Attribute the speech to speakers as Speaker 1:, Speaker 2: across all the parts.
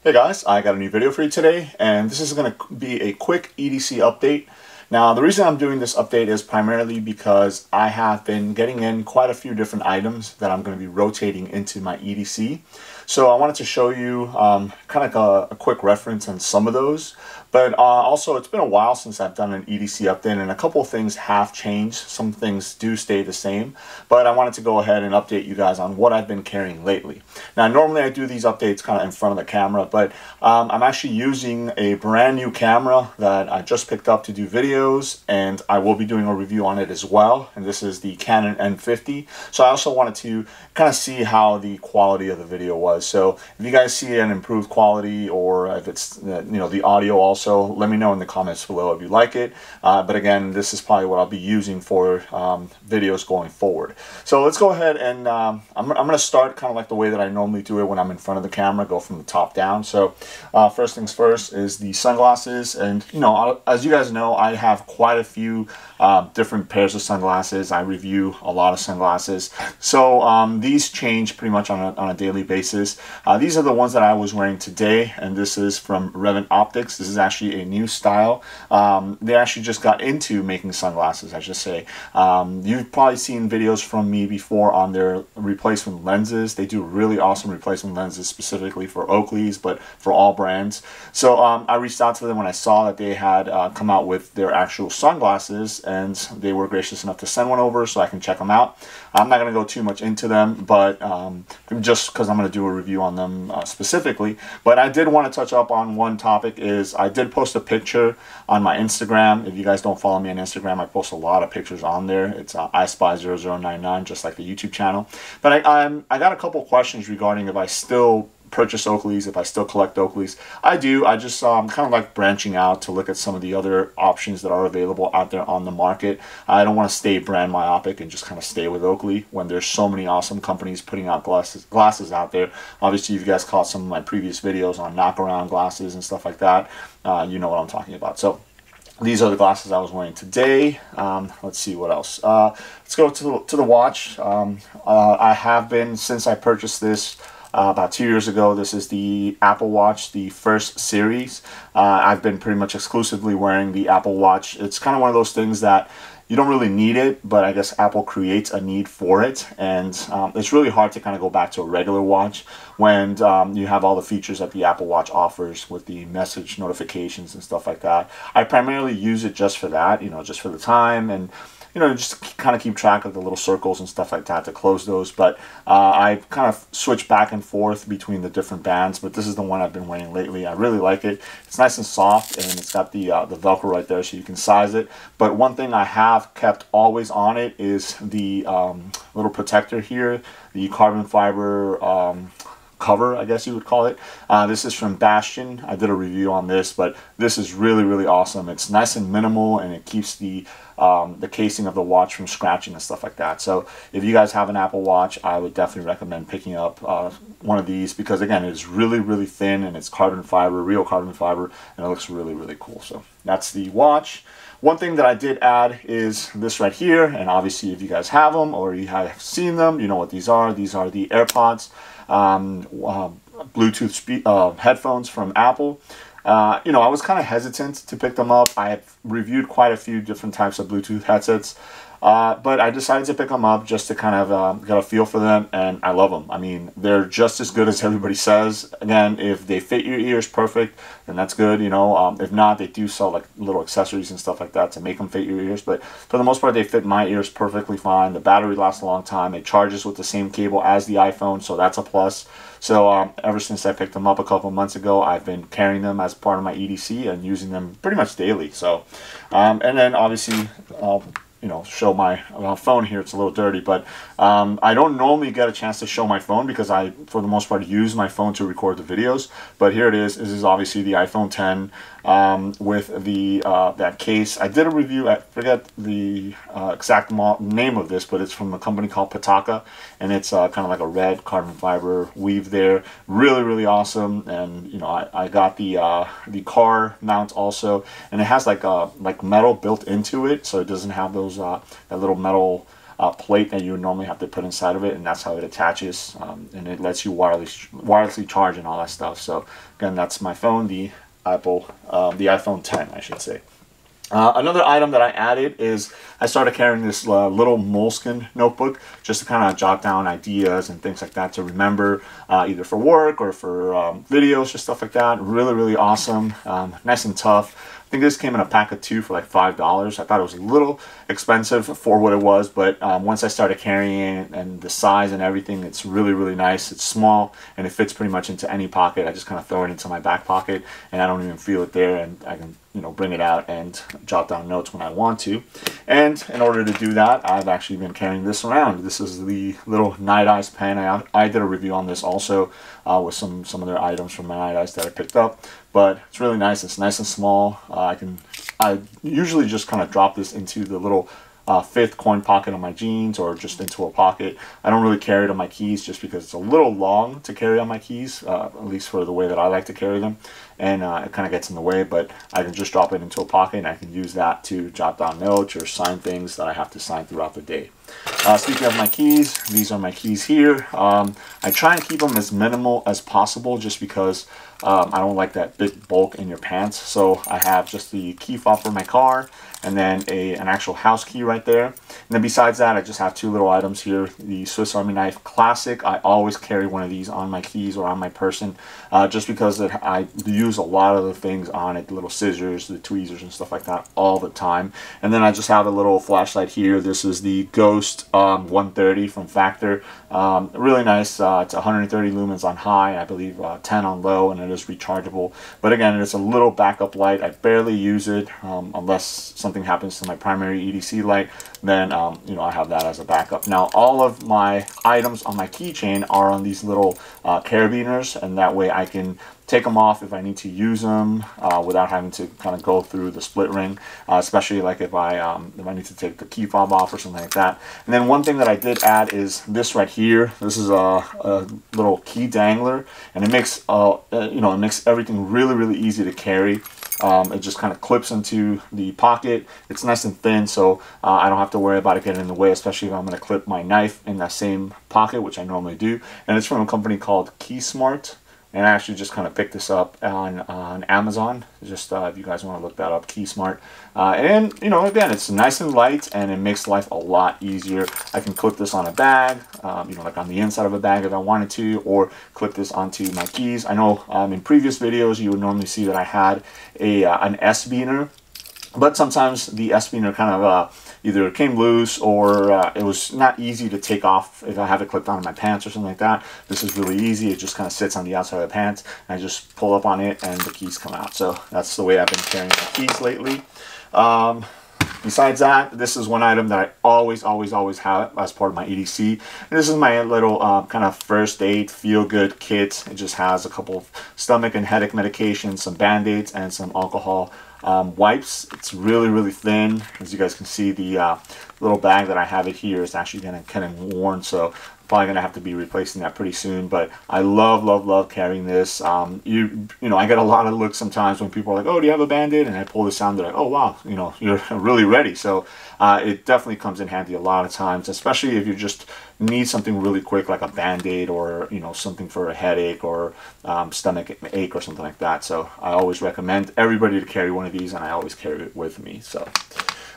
Speaker 1: Hey guys, I got a new video for you today, and this is going to be a quick EDC update. Now, the reason I'm doing this update is primarily because I have been getting in quite a few different items that I'm going to be rotating into my EDC. So I wanted to show you kind of a quick reference on some of those. But also, it's been a while since I've done an EDC update, and a couple of things have changed. Some things do stay the same, but I wanted to go ahead and update you guys on what I've been carrying lately. Now, normally I do these updates kind of in front of the camera, but I'm actually using a brand new camera that I just picked up to do videos, and I will be doing a review on it as well. And this is the Canon N50. So I also wanted to kind of see how the quality of the video was. So if you guys see an improved quality, or if it's the audio also, let me know in the comments below if you like it. But again, this is probably what I'll be using for videos going forward. So let's go ahead and I'm going to start kind of like the way that I normally do it when I'm in front of the camera, go from the top down. So first things first is the sunglasses. And as you guys know, I have quite a few different pairs of sunglasses. I review a lot of sunglasses. So these change pretty much on a daily basis. These are the ones that I was wearing today, and this is from Revant Optics. This is actually a new style. They actually just got into making sunglasses, I should say. You've probably seen videos from me before on their replacement lenses. They do really awesome replacement lenses specifically for Oakleys, but for all brands. So I reached out to them when I saw that they had come out with their actual sunglasses, and they were gracious enough to send one over so I can check them out. I'm not going to go too much into them, but just because I'm going to do a review on them specifically. But I did want to touch up on one topic. Is I did post a picture on my Instagram. If you guys don't follow me on Instagram, I post a lot of pictures on there. It's iSpy0099, just like the YouTube channel. But I got a couple questions regarding if I still purchase Oakleys, if I still collect Oakleys. I do. I just kind of like branching out to look at some of the other options that are available out there on the market. I don't want to stay brand myopic and just kind of stay with Oakley when there's so many awesome companies putting out glasses out there. Obviously, if you guys caught some of my previous videos on knockaround glasses and stuff like that, you know what I'm talking about. So these are the glasses I was wearing today. Let's see what else. Let's go to the watch. I have been, since I purchased this about 2 years ago. This is the Apple Watch, the first series. I've been pretty much exclusively wearing the Apple Watch. It's kind of one of those things that you don't really need it, but I guess Apple creates a need for it. And it's really hard to kind of go back to a regular watch when you have all the features that the Apple Watch offers with the message notifications and stuff like that. I primarily use it just for that, just for the time, and just kind of keep track of the little circles and stuff like that to close those. But I kind of switch back and forth between the different bands, but this is the one I've been wearing lately. I really like it. It's nice and soft, and it's got the Velcro right there so you can size it. But one thing I have kept always on it is the little protector here, the carbon fiber cover, I guess you would call it. This is from Bastion. I did a review on this, but this is really, really awesome. It's nice and minimal, and it keeps the casing of the watch from scratching and stuff like that. So if you guys have an Apple Watch, I would definitely recommend picking up one of these, because again, it's really, really thin, and it's carbon fiber, real carbon fiber, and it looks really, really cool. So that's the watch. One thing that I did add is this right here, and obviously if you guys have them or you have seen them, you know what these are. These are the AirPods, Bluetooth headphones from Apple. I was kind of hesitant to pick them up. I have reviewed quite a few different types of Bluetooth headsets, but I decided to pick them up just to kind of get a feel for them, and I love them. I mean, they're just as good as everybody says. Again, if they fit your ears perfect, then that's good. If not, they do sell like little accessories and stuff like that to make them fit your ears. But for the most part, they fit my ears perfectly fine. The battery lasts a long time. It charges with the same cable as the iPhone, so that's a plus. So ever since I picked them up a couple months ago, I've been carrying them as part of my EDC and using them pretty much daily. So, and then obviously I'll show my phone here. It's a little dirty, but I don't normally get a chance to show my phone because I, for the most part, use my phone to record the videos. But here it is. This is obviously the iPhone 10 with the that case. I did a review. I forget the exact name of this, but it's from a company called Pitaka, and it's kind of like a red carbon fiber weave there. Really, really awesome. And I got the car mount also, and it has like metal built into it, so it doesn't have those that little metal plate that you would normally have to put inside of it, and that's how it attaches, and it lets you wirelessly charge and all that stuff. So again, that's my phone, the iPhone 10, I should say. Another item that I added is I started carrying this little Moleskine notebook just to kind of jot down ideas and things like that to remember, either for work or for videos, just stuff like that. Really, really awesome, nice and tough. I think this came in a pack of 2 for like $5. I thought it was a little expensive for what it was, but once I started carrying it and the size and everything, it's really, really nice. It's small and it fits pretty much into any pocket. I just kind of throw it into my back pocket and I don't even feel it there, and I can, you know, bring it out and jot down notes when I want to. And in order to do that, I've actually been carrying this around. This is the little Night Eyes pen. I did a review on this also with some other items from my Night Eyes that I picked up, but it's really nice. It's nice and small. I usually just kind of drop this into the little fifth coin pocket on my jeans or just into a pocket. I don't really carry it on my keys just because it's a little long to carry on my keys, at least for the way that I like to carry them, and it kind of gets in the way, but I can just drop it into a pocket and I can use that to jot down notes or sign things that I have to sign throughout the day. Speaking of my keys, these are my keys here. I try and keep them as minimal as possible just because I don't like that big bulk in your pants. So I have just the key fob for my car and then an actual house key right there. And then besides that, I just have 2 little items here. The Swiss Army knife classic. I always carry one of these on my keys or on my person just because I use a lot of the things on it, the little scissors, the tweezers and stuff like that all the time. And then I just have a little flashlight here. This is the Ghost 130 from Factor. Really nice. It's 130 lumens on high, I believe 10 on low, and it is rechargeable. But again, it's a little backup light. I barely use it unless something happens to my primary EDC light. Then you know, I have that as a backup. Now all of my items on my keychain are on these little carabiners, and that way I can take them off if I need to use them without having to kind of go through the split ring, especially like if I need to take the key fob off or something like that. And then one thing that I did add is this right here. This is a little key dangler, and it makes you know, it makes everything really, really easy to carry. It just kind of clips into the pocket. It's nice and thin, so I don't have to worry about it getting in the way, especially if I'm going to clip my knife in that same pocket, which I normally do. And it's from a company called KeySmart. And I actually just kind of picked this up on Amazon. Just if you guys want to look that up, KeySmart. And you know, again, it's nice and light, and it makes life a lot easier. I can clip this on a bag, you know, like on the inside of a bag if I wanted to, or clip this onto my keys. I know in previous videos you would normally see that I had an S-beaner, but sometimes the S-beaner kind of either came loose or it was not easy to take off if I have it clipped onto my pants or something like that. This is really easy. It just kind of sits on the outside of the pants, and I just pull up on it and the keys come out. So that's the way I've been carrying my keys lately. Besides that, this is one item that I always have as part of my EDC. And this is my little kind of first aid feel-good kit. It just has a couple of stomach and headache medications, some Band-Aids, and some alcohol wipes. It's really, really thin. As you guys can see, the little bag that I have it here is actually getting kind of worn, so probably gonna have to be replacing that pretty soon. But I love carrying this. You know, I get a lot of looks sometimes when people are like, oh, do you have a Band-Aid? And I pull this out, they're like, oh wow, you know, you're really ready. So it definitely comes in handy a lot of times, especially if you just need something really quick like a Band-Aid, or you know, something for a headache or stomach ache or something like that. So I always recommend everybody to carry one of these, and I always carry it with me. So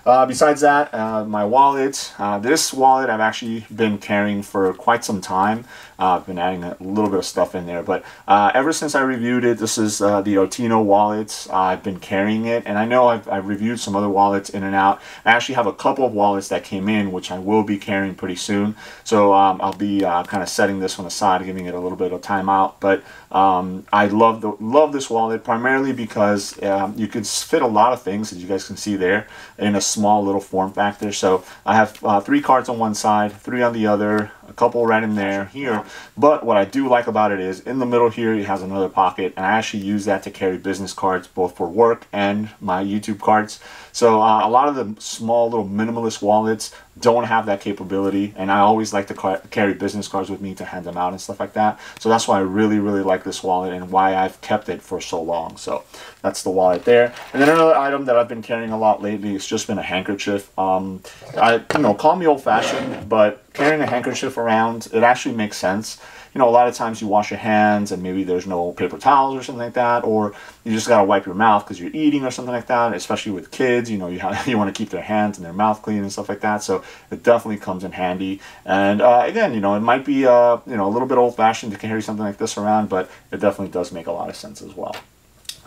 Speaker 1: besides that, my wallet. This wallet I've actually been carrying for quite some time. I've been adding a little bit of stuff in there, but ever since I reviewed it, this is the Artino wallet. I've been carrying it, and I know I've reviewed some other wallets in and out. I actually have a couple of wallets that came in, which I will be carrying pretty soon. So I'll be kind of setting this one aside, giving it a little bit of time out. But I love this wallet primarily because you could fit a lot of things, as you guys can see there, in a small little form factor. So I have 3 cards on one side, 3 on the other, a couple right in there here. But what I do like about it is in the middle here it has another pocket, and I actually use that to carry business cards both for work and my YouTube cards. So a lot of the small little minimalist wallets don't have that capability, and I always like to carry business cards with me to hand them out and stuff like that. So that's why I really like this wallet and why I've kept it for so long. So that's the wallet there. And then another item that I've been carrying a lot lately has just been a handkerchief. Call me old-fashioned, but carrying a handkerchief around, it actually makes sense. A lot of times you wash your hands and maybe there's no paper towels or something like that, or you just gotta wipe your mouth because you're eating or something like that. Especially with kids, you want to keep their hands and their mouth clean and stuff like that. So it definitely comes in handy. And again, it might be a little bit old-fashioned to carry something like this around, but it definitely does make a lot of sense as well.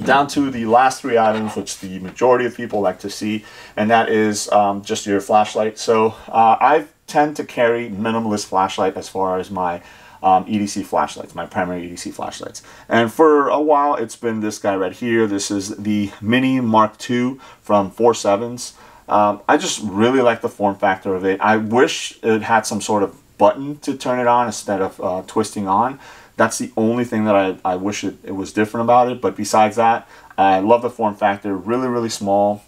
Speaker 1: Down to the last three items, which the majority of people like to see, and that is just your flashlight. So I tend to carry minimalist flashlight as far as my EDC flashlights, my primary EDC flashlights. And for a while, it's been this guy right here. This is the Mini Mark II from 4.7s. I just really like the form factor of it. I wish it had some sort of button to turn it on instead of twisting on. That's the only thing that I wish it was different about it. But besides that, I love the form factor. Really, really small.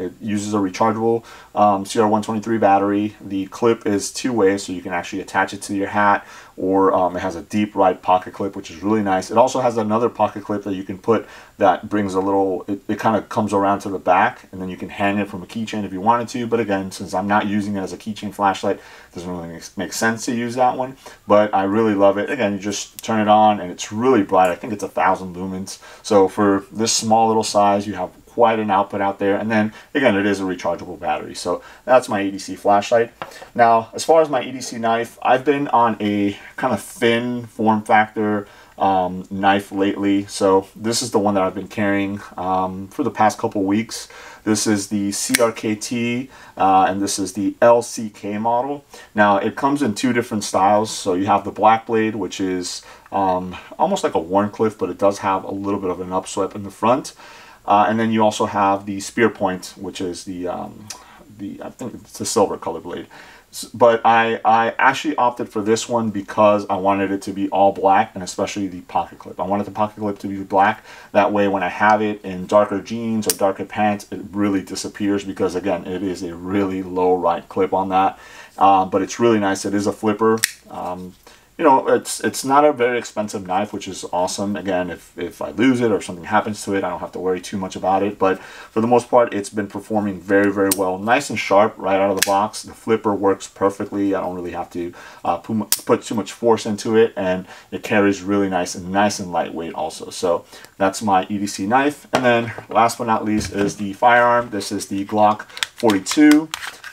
Speaker 1: It uses a rechargeable CR123 battery. The clip is two-way, so you can actually attach it to your hat, or it has a deep right pocket clip, which is really nice. It also has another pocket clip that you can put that brings a little, it kind of comes around to the back, and then you can hang it from a keychain if you wanted to. But again, since I'm not using it as a keychain flashlight, it doesn't really make sense to use that one. But I really love it. Again, you just turn it on, and it's really bright. I think it's 1,000 lumens. So for this small little size, you have quite an output out there. And then again, it is a rechargeable battery. So that's my EDC flashlight. Now, as far as my EDC knife, I've been on a kind of thin form factor knife lately. So this is the one that I've been carrying for the past couple weeks. This is the CRKT and this is the LCK model. Now it comes in two different styles. So you have the black blade, which is almost like a Warncliffe, but it does have a little bit of an upswept in the front. And then you also have the spear point, which is the I think it's a silver color blade. But I actually opted for this one because I wanted it to be all black, and especially the pocket clip. I wanted the pocket clip to be black. That way when I have it in darker jeans or darker pants, it really disappears, because again, it is a really low right clip on that. But it's really nice. It is a flipper. It's not a very expensive knife, which is awesome. Again, if I lose it or something happens to it, I don't have to worry too much about it. But for the most part, it's been performing very, very well. Nice and sharp right out of the box. The flipper works perfectly. I don't really have to put too much force into it, and it carries really nice and lightweight also. So that's my EDC knife. And then last but not least is the firearm. This is the Glock 42.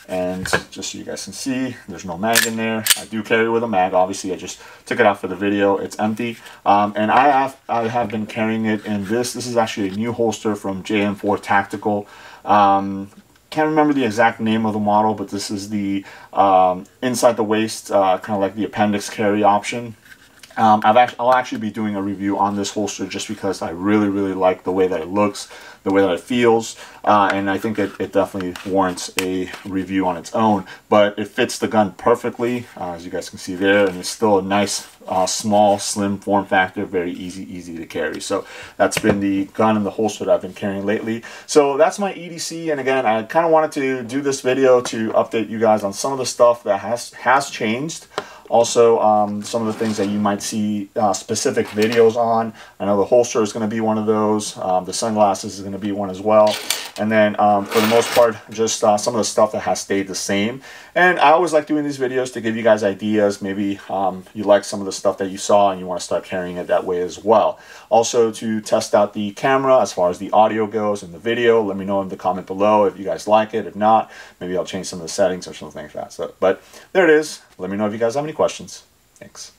Speaker 1: And just so you guys can see, there's no mag in there. I do carry it with a mag, obviously. I just took it out for the video. It's empty. And I have been carrying it in this. This is actually a new holster from JM4 Tactical. Can't remember the exact name of the model, but this is the inside the waist, kind of like the appendix carry option. I'll actually be doing a review on this holster just because I really, really like the way that it looks, the way that it feels, and I think it definitely warrants a review on its own. But it fits the gun perfectly, as you guys can see there, and it's still a nice, small, slim form factor, very easy to carry. So that's been the gun and the holster that I've been carrying lately. So that's my EDC, and again, I kind of wanted to do this video to update you guys on some of the stuff that has changed. Also, some of the things that you might see specific videos on. I know the holster is going to be one of those. The sunglasses is going to be one as well. And then for the most part, just some of the stuff that has stayed the same. And I always like doing these videos to give you guys ideas. Maybe you like some of the stuff that you saw and you want to start carrying it that way as well. Also, to test out the camera as far as the audio goes and the video, let me know in the comment below if you guys like it. If not, maybe I'll change some of the settings or something like that. So, but there it is. Let me know if you guys have any questions. Thanks.